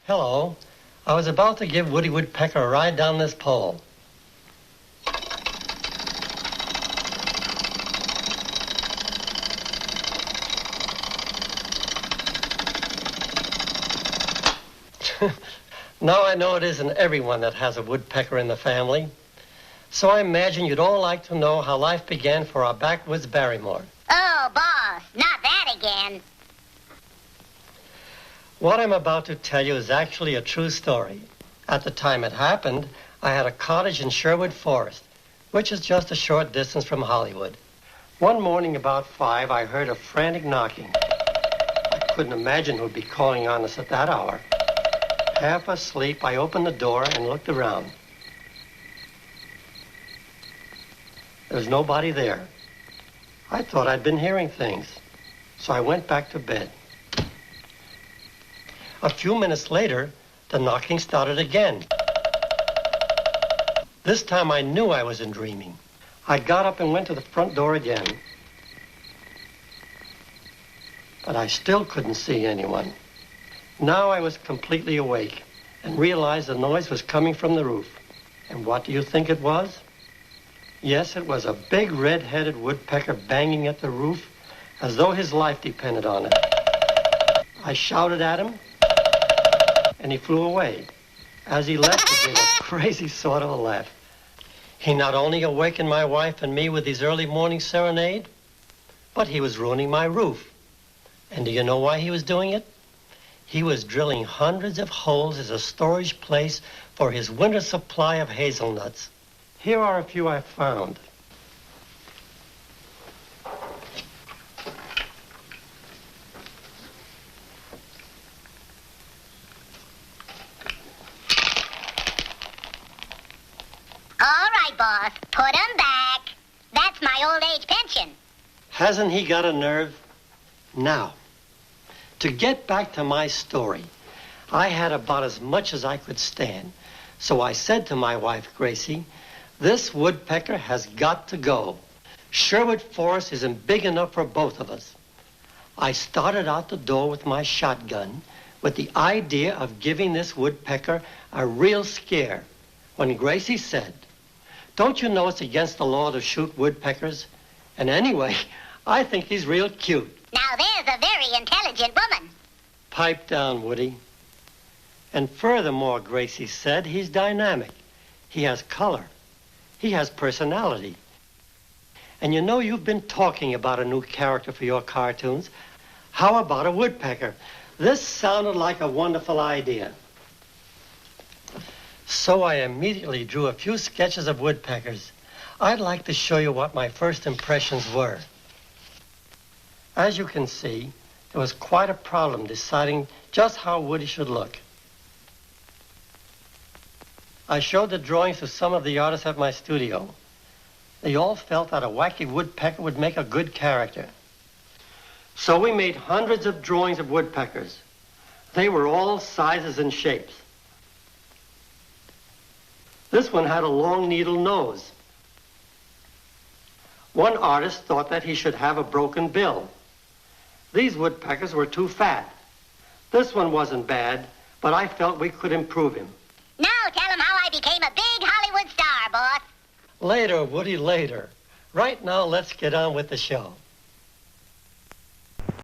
Hello. I was about to give Woody Woodpecker a ride down this pole. Now I know it isn't everyone that has a woodpecker in the family. So I imagine you'd all like to know how life began for our backwoods Barrymore. Oh, boss, not that again. What I'm about to tell you is actually a true story. At the time it happened, I had a cottage in Sherwood Forest, which is just a short distance from Hollywood. One morning about 5, I heard a frantic knocking. I couldn't imagine who'd be calling on us at that hour. Half asleep, I opened the door and looked around. There was nobody there. I thought I'd been hearing things, so I went back to bed. A few minutes later, the knocking started again. This time I knew I wasn't dreaming. I got up and went to the front door again. But I still couldn't see anyone. Now I was completely awake and realized the noise was coming from the roof. And what do you think it was? Yes, it was a big red-headed woodpecker banging at the roof as though his life depended on it. I shouted at him, and he flew away. As he left, he gave a crazy sort of a laugh. He not only awakened my wife and me with his early morning serenade, but he was ruining my roof. And do you know why he was doing it? He was drilling hundreds of holes as a storage place for his winter supply of hazelnuts. Here are a few I found. All right, boss, put 'em back. That's my old age pension. Hasn't he got a nerve? Now, to get back to my story, I had about as much as I could stand. So I said to my wife, Gracie, this woodpecker has got to go. Sherwood Forest isn't big enough for both of us. I started out the door with my shotgun with the idea of giving this woodpecker a real scare when Gracie said, don't you know it's against the law to shoot woodpeckers? And anyway, I think he's real cute. Now there's a very intelligent woman. Pipe down, Woody. And furthermore, Gracie said, he's dynamic. He has color. He has personality. And you know you've been talking about a new character for your cartoons. How about a woodpecker? This sounded like a wonderful idea. So I immediately drew a few sketches of woodpeckers. I'd like to show you what my first impressions were. As you can see, there was quite a problem deciding just how Woody should look. I showed the drawings to some of the artists at my studio. They all felt that a wacky woodpecker would make a good character. So we made hundreds of drawings of woodpeckers. They were all sizes and shapes. This one had a long needle nose. One artist thought that he should have a broken bill. These woodpeckers were too fat. This one wasn't bad, but I felt we could improve him. Now tell him how I became a big Hollywood star, boss. Later, Woody, later. Right now, let's get on with the show.